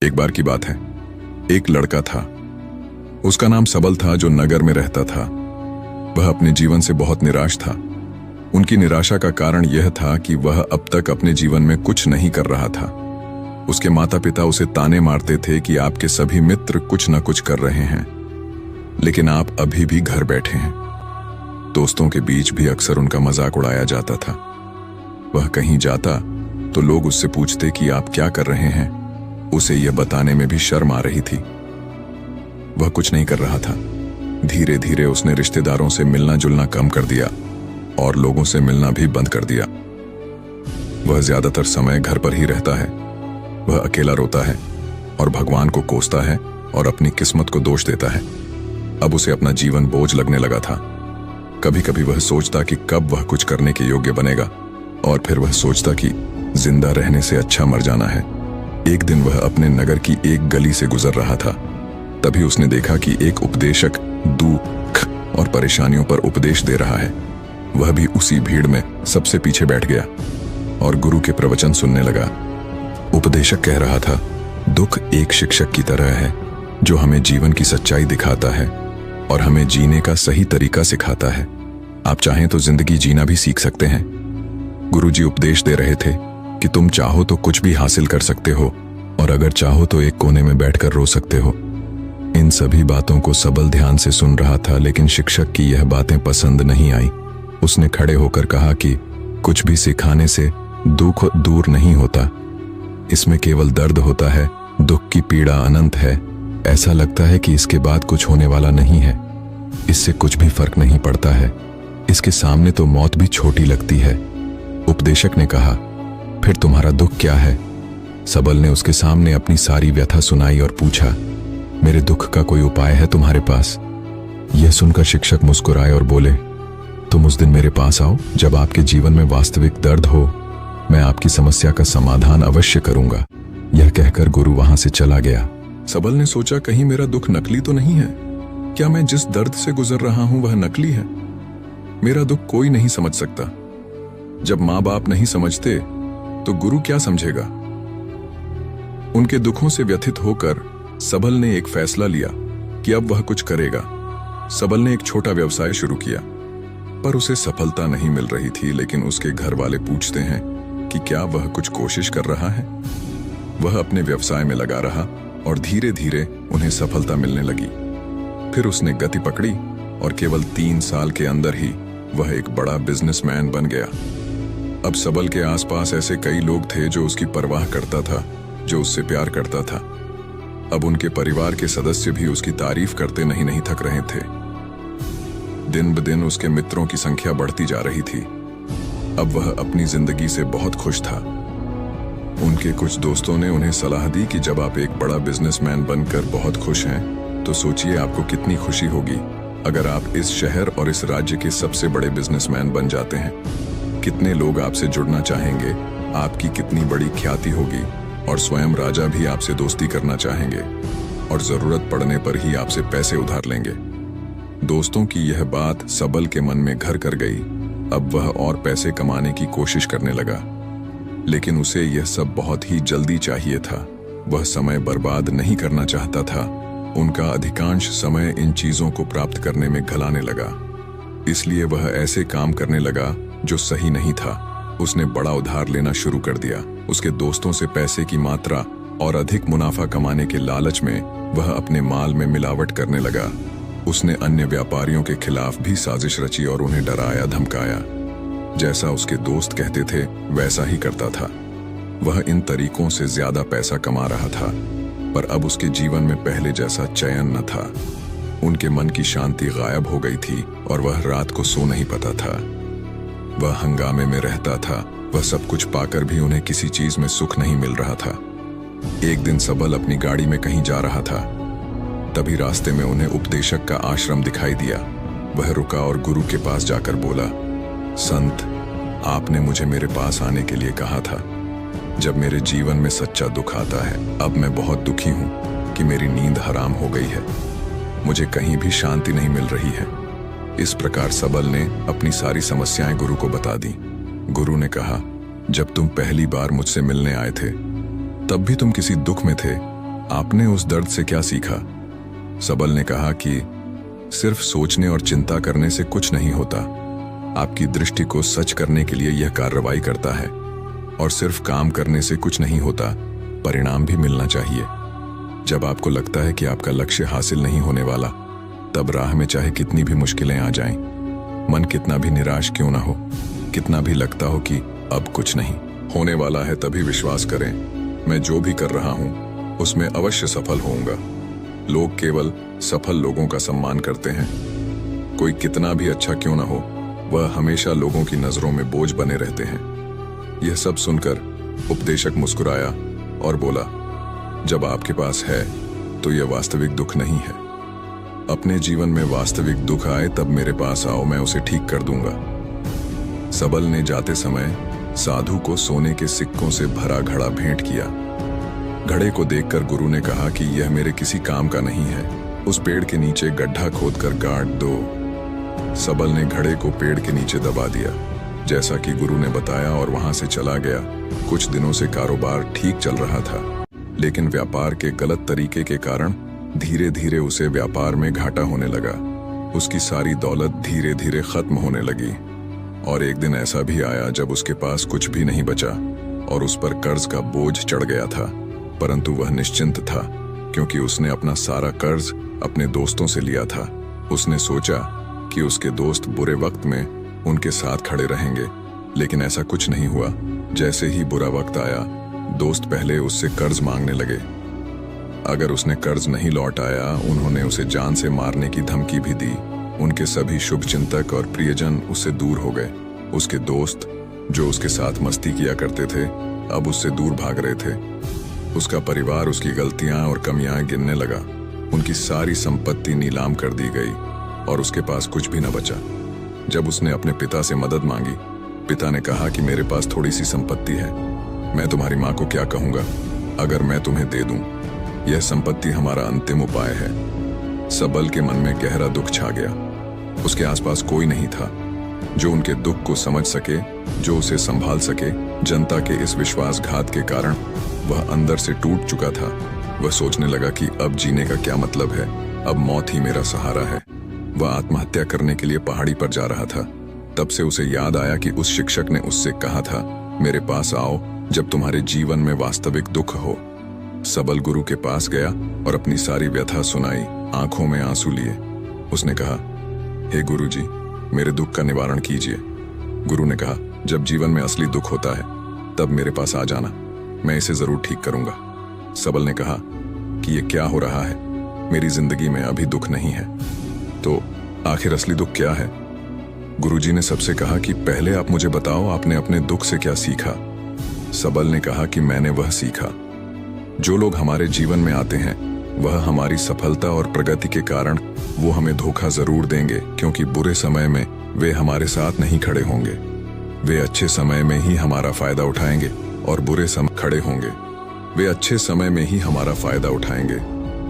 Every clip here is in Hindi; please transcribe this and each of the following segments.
एक बार की बात है, एक लड़का था। उसका नाम सबल था, जो नगर में रहता था। वह अपने जीवन से बहुत निराश था। उनकी निराशा का कारण यह था कि वह अब तक अपने जीवन में कुछ नहीं कर रहा था। उसके माता पिता उसे ताने मारते थे कि आपके सभी मित्र कुछ न कुछ कर रहे हैं, लेकिन आप अभी भी घर बैठे हैं। दोस्तों के बीच भी अक्सर उनका मजाक उड़ाया जाता था। वह कहीं जाता तो लोग उससे पूछते कि आप क्या कर रहे हैं। उसे यह बताने में भी शर्म आ रही थी। वह कुछ नहीं कर रहा था। धीरे धीरे उसने रिश्तेदारों से मिलना जुलना कम कर दिया और लोगों से मिलना भी बंद कर दिया। वह ज्यादातर समय घर पर ही रहता है। वह अकेला रोता है और भगवान को कोसता है और अपनी किस्मत को दोष देता है। अब उसे अपना जीवन बोझ लगने लगा था। कभी कभी वह सोचता कि कब वह कुछ करने के योग्य बनेगा, और फिर वह सोचता कि जिंदा रहने से अच्छा मर जाना है। एक दिन वह अपने नगर की एक गली से गुजर रहा था। तभी उसने देखा कि एक उपदेशक दुख और परेशानियों पर उपदेश दे रहा है। वह भी उसी भीड़ में सबसे पीछे बैठ गया और गुरु के प्रवचन सुनने लगा। उपदेशक कह रहा था, दुख एक शिक्षक की तरह है जो हमें जीवन की सच्चाई दिखाता है और हमें जीने का सही तरीका सिखाता है। आप चाहें तो जिंदगी जीना भी सीख सकते हैं। गुरुजी उपदेश दे रहे थे कि तुम चाहो तो कुछ भी हासिल कर सकते हो, और अगर चाहो तो एक कोने में बैठकर रो सकते हो। इन सभी बातों को सबल ध्यान से सुन रहा था, लेकिन शिक्षक की यह बातें पसंद नहीं आई। उसने खड़े होकर कहा कि कुछ भी सिखाने से दुख दूर नहीं होता, इसमें केवल दर्द होता है। दुख की पीड़ा अनंत है। ऐसा लगता है कि इसके बाद कुछ होने वाला नहीं है। इससे कुछ भी फर्क नहीं पड़ता है। इसके सामने तो मौत भी छोटी लगती है। उपदेशक ने कहा, फिर तुम्हारा दुख क्या है? सबल ने उसके सामने अपनी सारी व्यथा सुनाई और पूछा, मेरे दुख का कोई उपाय है तुम्हारे पास? यह सुनकर शिक्षक मुस्कुराए और बोले, तुम उस दिन मेरे पास आओ जब आपके जीवन में वास्तविक दर्द हो। मैं आपकी समस्या का समाधान अवश्य करूंगा। यह कहकर गुरु वहां से चला गया। सबल ने सोचा, कहीं मेरा दुख नकली तो नहीं है? क्या मैं जिस दर्द से गुजर रहा हूं वह नकली है? मेरा दुख कोई नहीं समझ सकता। जब माँ बाप नहीं समझते तो गुरु क्या समझेगा? उनके दुखों से व्यथित होकर सबल ने एक फैसला लिया कि अब वह कुछ करेगा। सबल ने एक छोटा व्यवसाय शुरू किया, पर उसे सफलता नहीं मिल रही थी। लेकिन उसके घर वाले पूछते हैं कि क्या वह कुछ कोशिश कर रहा है। वह अपने व्यवसाय में लगा रहा और धीरे धीरे उन्हें सफलता मिलने लगी। फिर उसने गति पकड़ी और केवल 3 साल के अंदर ही वह एक बड़ा बिजनेसमैन बन गया। अब सबल के आसपास ऐसे कई लोग थे जो उसकी परवाह करता था, जो उससे प्यार करता था। अब उनके परिवार के सदस्य भी उसकी तारीफ करते नहीं थक रहे थे। दिन ब दिन उसके मित्रों की संख्या बढ़ती जा रही थी। अब वह अपनी जिंदगी से बहुत खुश था। उनके कुछ दोस्तों ने उन्हें सलाह दी कि जब आप एक बड़ा बिजनेसमैन बनकर बहुत खुश हैं, तो सोचिए आपको कितनी खुशी होगी अगर आप इस शहर और इस राज्य के सबसे बड़े बिजनेसमैन बन जाते हैं। कितने लोग आपसे जुड़ना चाहेंगे, आपकी कितनी बड़ी ख्याति होगी, और स्वयं राजा भी आपसे दोस्ती करना चाहेंगे और जरूरत पड़ने पर ही आपसे पैसे उधार लेंगे। दोस्तों की यह बात सबल के मन में घर कर गई। अब वह और पैसे कमाने की कोशिश करने लगा, लेकिन उसे यह सब बहुत ही जल्दी चाहिए था। वह समय बर्बाद नहीं करना चाहता था। उनका अधिकांश समय इन चीजों को प्राप्त करने में घलाने लगा। इसलिए वह ऐसे काम करने लगा जो सही नहीं था। उसने बड़ा उधार लेना शुरू कर दिया। उसके दोस्तों से पैसे की मात्रा और अधिक मुनाफा कमाने के लालच में वह अपने माल में मिलावट करने लगा। उसने अन्य व्यापारियों के खिलाफ भी साजिश रची और उन्हें डराया धमकाया। जैसा उसके दोस्त कहते थे वैसा ही करता था। वह इन तरीकों से ज्यादा पैसा कमा रहा था, पर अब उसके जीवन में पहले जैसा चैन न था। उनके मन की शांति गायब हो गई थी और वह रात को सो नहीं पाता था। वह हंगामे में रहता था। वह सब कुछ पाकर भी उन्हें किसी चीज में सुख नहीं मिल रहा था। एक दिन सबल अपनी गाड़ी में कहीं जा रहा था। तभी रास्ते में उन्हें उपदेशक का आश्रम दिखाई दिया। वह रुका और गुरु के पास जाकर बोला, संत, आपने मुझे मेरे पास आने के लिए कहा था जब मेरे जीवन में सच्चा दुख आता है। अब मैं बहुत दुखी हूं कि मेरी नींद हराम हो गई है। मुझे कहीं भी शांति नहीं मिल रही है। इस प्रकार सबल ने अपनी सारी समस्याएं गुरु को बता दी। गुरु ने कहा, जब तुम पहली बार मुझसे मिलने आए थे तब भी तुम किसी दुख में थे, आपने उस दर्द से क्या सीखा? सबल ने कहा कि सिर्फ सोचने और चिंता करने से कुछ नहीं होता। आपकी दृष्टि को सच करने के लिए यह कार्रवाई करता है। और सिर्फ काम करने से कुछ नहीं होता, परिणाम भी मिलना चाहिए। जब आपको लगता है कि आपका लक्ष्य हासिल नहीं होने वाला, तब राह में चाहे कितनी भी मुश्किलें आ जाएं, मन कितना भी निराश क्यों ना हो, कितना भी लगता हो कि अब कुछ नहीं होने वाला है, तभी विश्वास करें, मैं जो भी कर रहा हूं उसमें अवश्य सफल होऊंगा। लोग केवल सफल लोगों का सम्मान करते हैं। कोई कितना भी अच्छा क्यों ना हो, वह हमेशा लोगों की नजरों में बोझ बने रहते हैं। यह सब सुनकर उपदेशक मुस्कुराया और बोला, जब आपके पास है तो यह वास्तविक दुख नहीं है। अपने जीवन में वास्तविक दुख आए तब मेरे पास आओ, मैं उसे ठीक कर दूंगा। सबल ने जाते समय साधु को सोने के सिक्कों से भरा घड़ा भेंट किया। घड़े को देखकर गुरु ने कहा कि यह मेरे किसी काम का नहीं है, उस पेड़ के नीचे गड्ढा खोदकर गाड़ दो। सबल ने घड़े को पेड़ के नीचे दबा दिया, जैसा कि गुरु ने बताया, और वहां से चला गया। कुछ दिनों से कारोबार ठीक चल रहा था, लेकिन व्यापार के गलत तरीके के कारण धीरे धीरे उसे व्यापार में घाटा होने लगा। उसकी सारी दौलत धीरे धीरे खत्म होने लगी। और एक दिन ऐसा भी आया जब उसके पास कुछ भी नहीं बचा और उस पर कर्ज का बोझ चढ़ गया था। परंतु वह निश्चिंत था, क्योंकि उसने अपना सारा कर्ज अपने दोस्तों से लिया था। उसने सोचा कि उसके दोस्त बुरे वक्त में उनके साथ खड़े रहेंगे, लेकिन ऐसा कुछ नहीं हुआ। जैसे ही बुरा वक्त आया, दोस्त पहले उससे कर्ज मांगने लगे। अगर उसने कर्ज नहीं लौटाया, उन्होंने उसे जान से मारने की धमकी भी दी। उनके सभी शुभचिंतक और प्रियजन उससे दूर हो गए। उसके दोस्त, जो उसके साथ मस्ती किया करते थे, अब उससे दूर भाग रहे थे। उसका परिवार उसकी गलतियां और कमियां गिनने लगा। उनकी सारी संपत्ति नीलाम कर दी गई और उसके पास कुछ भी न बचा। जब उसने अपने पिता से मदद मांगी, पिता ने कहा कि मेरे पास थोड़ी सी संपत्ति है, मैं तुम्हारी माँ को क्या कहूँगा अगर मैं तुम्हें दे दूँ। यह संपत्ति हमारा अंतिम उपाय है। सबल के मन में गहरा दुख छा गया। उसके आसपास कोई नहीं था जो उनके दुख को समझ सके, जो उसे संभाल सके। जनता के इस विश्वासघात के कारण वह अंदर से टूट चुका था। वह सोचने लगा कि अब जीने का क्या मतलब है, अब मौत ही मेरा सहारा है। वह आत्महत्या करने के लिए पहाड़ी पर जा रहा था। तब से उसे याद आया कि उस शिक्षक ने उससे कहा था, मेरे पास आओ जब तुम्हारे जीवन में वास्तविक दुख हो। सबल गुरु के पास गया और अपनी सारी व्यथा सुनाई, आंखों में आंसू लिए। उसने कहा, हे गुरु जी, मेरे दुख का निवारण कीजिए। गुरु ने कहा, जब जीवन में असली दुख होता है तब मेरे पास आ जाना, मैं इसे जरूर ठीक करूंगा। सबल ने कहा कि ये क्या हो रहा है, मेरी जिंदगी में अभी दुख नहीं है, तो आखिर असली दुख क्या है? गुरुजी ने सबसे कहा कि पहले आप मुझे बताओ, आपने अपने दुख से क्या सीखा? सबल ने कहा कि मैंने वह सीखा, जो लोग हमारे जीवन में आते हैं वह हमारी सफलता और प्रगति के कारण वो हमें धोखा जरूर देंगे, क्योंकि बुरे समय में वे हमारे साथ नहीं खड़े होंगे। वे अच्छे समय में ही हमारा फायदा उठाएंगे और बुरे समय खड़े होंगे। वे अच्छे समय में ही हमारा फायदा उठाएंगे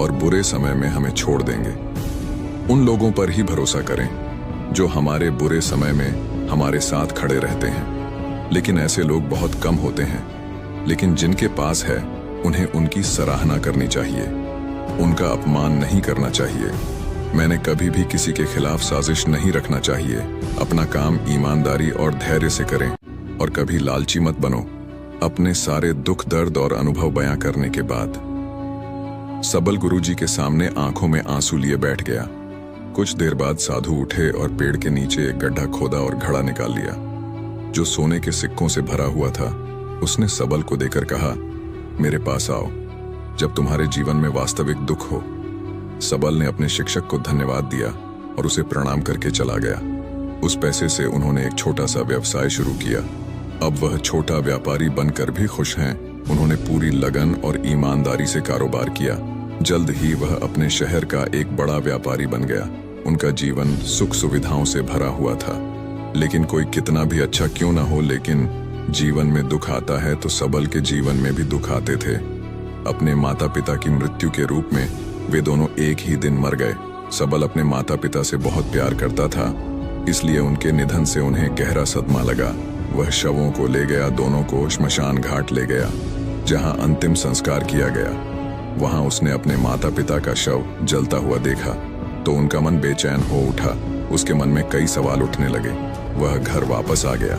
और बुरे समय में हमें छोड़ देंगे। उन लोगों पर ही भरोसा करें जो हमारे बुरे समय में हमारे साथ खड़े रहते हैं। लेकिन ऐसे लोग बहुत कम होते हैं, लेकिन जिनके पास है उन्हें उनकी सराहना करनी चाहिए, उनका अपमान नहीं करना चाहिए। मैंने कभी भी किसी के खिलाफ साजिश नहीं रखना चाहिए। अपना काम ईमानदारी और धैर्य से करें और कभी लालची मत बनो। अपने सारे दुख, दर्द और अनुभव बयां करने के बाद सबल गुरुजी के सामने आंखों में आंसू लिए बैठ गया। कुछ देर बाद साधु उठे और पेड़ के नीचे एक गड्ढा खोदा और घड़ा निकाल लिया, जो सोने के सिक्कों से भरा हुआ था। उसने सबल को देकर कहा, मेरे पास आओ जब तुम्हारे जीवन में वास्तविक दुख हो। सबल ने अपने शिक्षक को धन्यवाद दिया और उसे प्रणाम करके चला गया। उस पैसे से उन्होंने एक छोटा सा व्यवसाय शुरू किया। अब वह छोटा व्यापारी बनकर भी खुश हैं। उन्होंने पूरी लगन और ईमानदारी से कारोबार किया। जल्द ही वह अपने शहर का एक बड़ा व्यापारी बन गया। उनका जीवन सुख सुविधाओं से भरा हुआ था। लेकिन कोई कितना भी अच्छा क्यों ना हो, लेकिन जीवन में दुख आता है तो सबल के जीवन में भी दुख आते थे। अपने माता पिता की मृत्यु के रूप में वे दोनों एक ही दिन मर गए। सबल अपने माता पिता से बहुत प्यार करता था, इसलिए उनके निधन से उन्हें गहरा सदमा लगा। वह शवों को ले गया, दोनों को श्मशान घाट ले गया, जहां अंतिम संस्कार किया गया। वहां उसने अपने माता पिता का शव जलता हुआ देखा तो उनका मन बेचैन हो उठा। उसके मन में कई सवाल उठने लगे। वह घर वापस आ गया,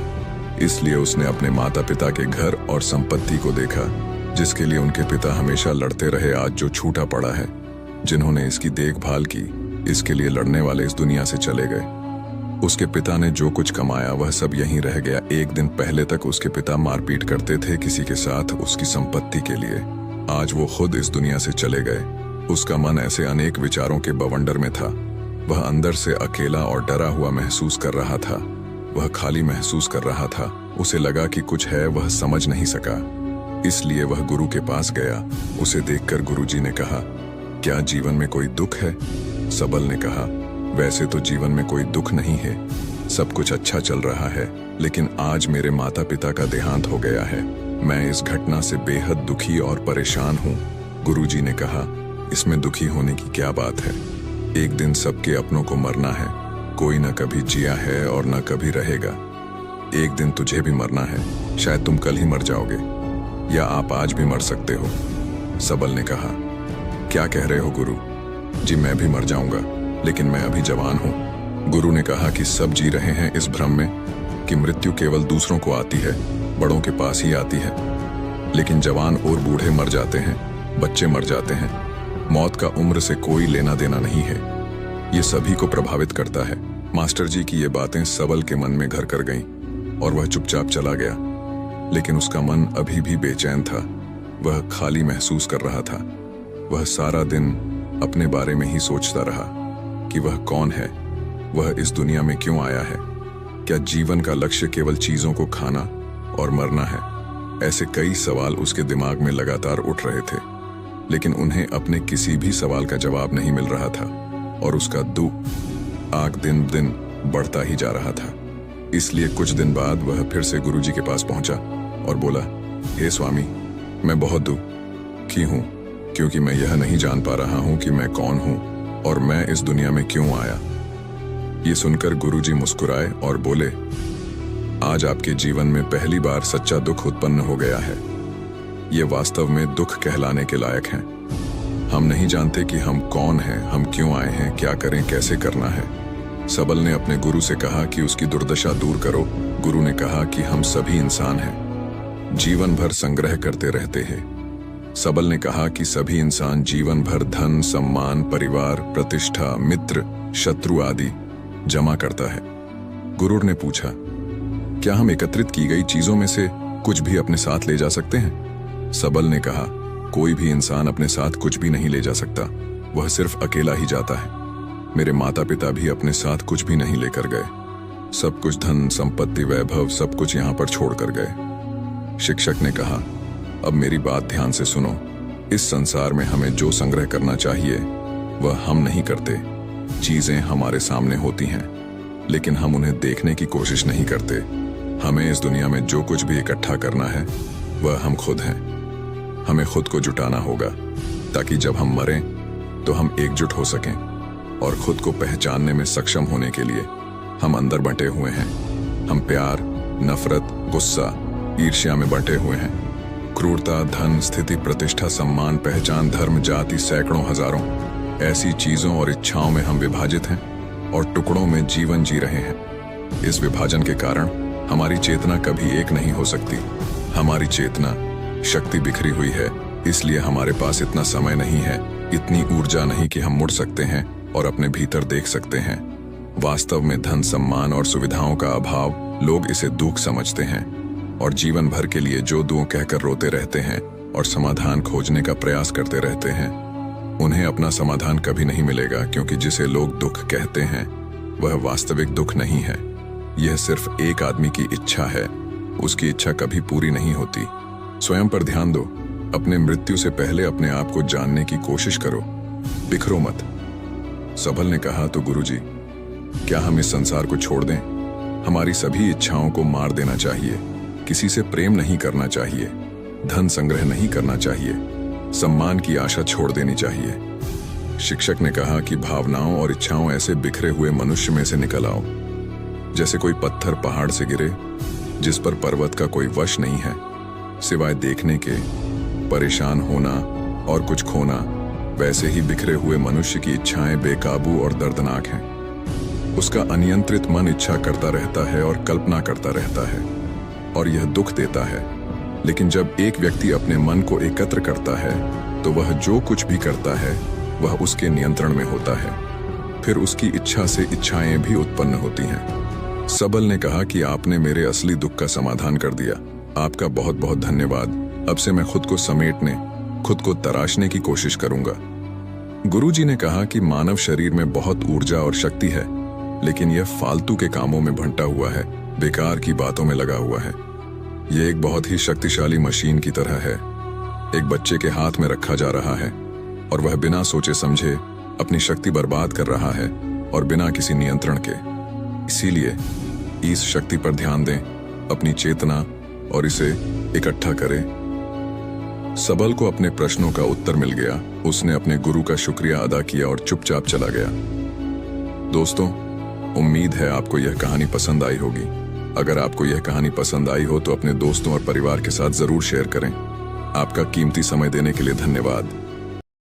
इसलिए उसने अपने माता पिता के घर और संपत्ति को देखा जिसके लिए उनके पिता हमेशा लड़ते रहे, आज जो छूटा पड़ा है। जिन्होंने इसकी देखभाल की, इसके लिए लड़ने वाले इस दुनिया से चले गए। उसके पिता ने जो कुछ कमाया वह सब यहीं रह गया। एक दिन पहले तक उसके पिता मारपीट करते थे किसी के साथ उसकी संपत्ति के लिए, आज वो खुद इस दुनिया से चले गए। उसका मन ऐसे अनेक विचारों के बवंडर में था। वह अंदर से अकेला और डरा हुआ महसूस कर रहा था। वह खाली महसूस कर रहा था। उसे लगा कि कुछ है, वह समझ नहीं सका। इसलिए वह गुरु के पास गया। उसे देखकर गुरुजी ने कहा, क्या जीवन में कोई दुख है? सबल ने कहा, वैसे तो जीवन में कोई दुख नहीं है, सब कुछ अच्छा चल रहा है, लेकिन आज मेरे माता पिता का देहांत हो गया है। मैं इस घटना से बेहद दुखी और परेशान हूँ। गुरुजी ने कहा, इसमें दुखी होने की क्या बात है? एक दिन सबके अपनों को मरना है। कोई न कभी जिया है और न कभी रहेगा। एक दिन तुझे भी मरना है। शायद तुम कल ही मर जाओगे या आप आज भी मर सकते हो। सबल ने कहा, क्या कह रहे हो गुरु जी? मैं भी मर जाऊंगा, लेकिन मैं अभी जवान हूँ। गुरु ने कहा कि सब जी रहे हैं इस भ्रम में कि मृत्यु केवल दूसरों को आती है, बड़ों के पास ही आती है। लेकिन जवान और बूढ़े मर जाते हैं, बच्चे मर जाते हैं। मौत का उम्र से कोई लेना देना नहीं है। ये सभी को प्रभावित करता है। मास्टर जी की ये बातें सबल के मन में घर कर गईं और वह चुपचाप चला गया। लेकिन उसका मन अभी भी बेचैन था। वह खाली महसूस कर रहा था। वह सारा दिन अपने बारे में ही सोचता रहा कि वह कौन है, वह इस दुनिया में क्यों आया है। क्या जीवन का लक्ष्य केवल चीजों को खाना और मरना है? ऐसे कई सवाल उसके दिमाग में लगातार उठ रहे थे, लेकिन उन्हें अपने किसी भी सवाल का जवाब नहीं मिल रहा था और उसका दुख आग दिन दिन बढ़ता ही जा रहा था। इसलिए कुछ दिन बाद वह फिर से गुरुजी के पास पहुंचा और बोला, हे स्वामी, मैं बहुत दुखी हूं क्योंकि मैं यह नहीं जान पा रहा हूं कि मैं कौन हूं और मैं इस दुनिया में क्यों आया। ये सुनकर गुरुजी मुस्कुराए और बोले, आज आपके जीवन में पहली बार सच्चा दुख उत्पन्न हो गया है। ये वास्तव में दुख कहलाने के लायक हैं। हम नहीं जानते कि हम कौन हैं, हम क्यों आए हैं, क्या करें, कैसे करना है। सबल ने अपने गुरु से कहा कि उसकी दुर्दशा दूर करो। गुरु ने कहा कि हम सभी इंसान हैं, जीवन भर संग्रह करते रहते हैं। सबल ने कहा कि सभी इंसान जीवन भर धन, सम्मान, परिवार, प्रतिष्ठा, मित्र, शत्रु आदि जमा करता है। गुरु ने पूछा, क्या हम एकत्रित की गई चीजों में से कुछ भी अपने साथ ले जा सकते हैं? सबल ने कहा, कोई भी इंसान अपने साथ कुछ भी नहीं ले जा सकता, वह सिर्फ अकेला ही जाता है। मेरे माता पिता भी अपने साथ कुछ भी नहीं लेकर गए। सब कुछ, धन, संपत्ति, वैभव, सब कुछ यहाँ पर छोड़ कर गए। शिक्षक ने कहा, अब मेरी बात ध्यान से सुनो। इस संसार में हमें जो संग्रह करना चाहिए वह हम नहीं करते। चीजें हमारे सामने होती हैं, लेकिन हम उन्हें देखने की कोशिश नहीं करते। हमें इस दुनिया में जो कुछ भी इकट्ठा करना है वह हम खुद हैं। हमें खुद को जुटाना होगा ताकि जब हम मरें तो हम एकजुट हो सकें। और खुद को पहचानने में सक्षम होने के लिए हम अंदर बंटे हुए हैं। हम प्यार, नफरत, गुस्सा, ईर्ष्या में बंटे हुए हैं। क्रूरता, धन, स्थिति, प्रतिष्ठा, सम्मान, पहचान, धर्म, जाति, सैकड़ों, हजारों ऐसी चीजों और इच्छाओं में हम विभाजित हैं और टुकड़ों में जीवन जी रहे हैं। इस विभाजन के कारण हमारी चेतना कभी एक नहीं हो सकती। हमारी चेतना शक्ति बिखरी हुई है, इसलिए हमारे पास इतना समय नहीं है, इतनी ऊर्जा नहीं कि हम मुड़ सकते हैं और अपने भीतर देख सकते हैं। वास्तव में धन, सम्मान और सुविधाओं का अभाव, लोग इसे दुख समझते हैं और जीवन भर के लिए जो दुआ कहकर रोते रहते हैं और समाधान खोजने का प्रयास करते रहते हैं, उन्हें अपना समाधान कभी नहीं मिलेगा, क्योंकि जिसे लोग दुख कहते हैं वह वास्तविक दुख नहीं है। यह सिर्फ एक आदमी की इच्छा है, उसकी इच्छा कभी पूरी नहीं होती। स्वयं पर ध्यान दो। अपने मृत्यु से पहले अपने आप को जानने की कोशिश करो, बिखरो मत। सबल ने कहा, तो गुरुजी, क्या हम इस संसार को छोड़ दें? हमारी सभी इच्छाओं को मार देना चाहिए। किसी से प्रेम नहीं करना चाहिए, धन संग्रह नहीं करना चाहिए, सम्मान की आशा छोड़ देनी चाहिए। शिक्षक ने कहा कि भावनाओं और इच्छाओं ऐसे बिखरे हुए मनुष्य में से निकल आओ, जैसे कोई पत्थर पहाड़ से गिरे जिस पर पर्वत का कोई वश नहीं है, सिवाय देखने के। परेशान होना, और कुछ खोना, वैसे ही बिखरे हुए मनुष्य की इच्छाएं बेकाबू और दर्दनाक हैं। उसका अनियंत्रित मन इच्छा करता रहता है और कल्पना करता रहता है, और यह दुख देता है। लेकिन जब एक व्यक्ति अपने मन को एकत्र करता है तो वह जो कुछ भी करता है वह उसके नियंत्रण में होता है। फिर उसकी इच्छा से इच्छाएं भी उत्पन्न होती हैं। सबल ने कहा कि आपने मेरे असली दुख का समाधान कर दिया। आपका बहुत बहुत धन्यवाद। अब से मैं खुद को समेटने, खुद को तराशने की कोशिश करूंगा। गुरुजी ने कहा कि मानव शरीर में बहुत ऊर्जा और शक्ति है, लेकिन यह फालतू के कामों में भंटा हुआ है, बेकार की बातों में लगा हुआ है। यह एक बहुत ही शक्तिशाली मशीन की तरह है। एक बच्चे के हाथ में रखा जा रहा है और वह बिना सोचे समझे अपनी शक्ति बर्बाद कर रहा है, और बिना किसी नियंत्रण के। इसीलिए इस शक्ति पर ध्यान दें, अपनी चेतना, और इसे इकट्ठा करें। सबल को अपने प्रश्नों का उत्तर मिल गया। उसने अपने गुरु का शुक्रिया अदा किया और चुपचाप चला गया। दोस्तों, उम्मीद है आपको यह कहानी पसंद आई होगी। अगर आपको यह कहानी पसंद आई हो तो अपने दोस्तों और परिवार के साथ जरूर शेयर करें। आपका कीमती समय देने के लिए धन्यवाद।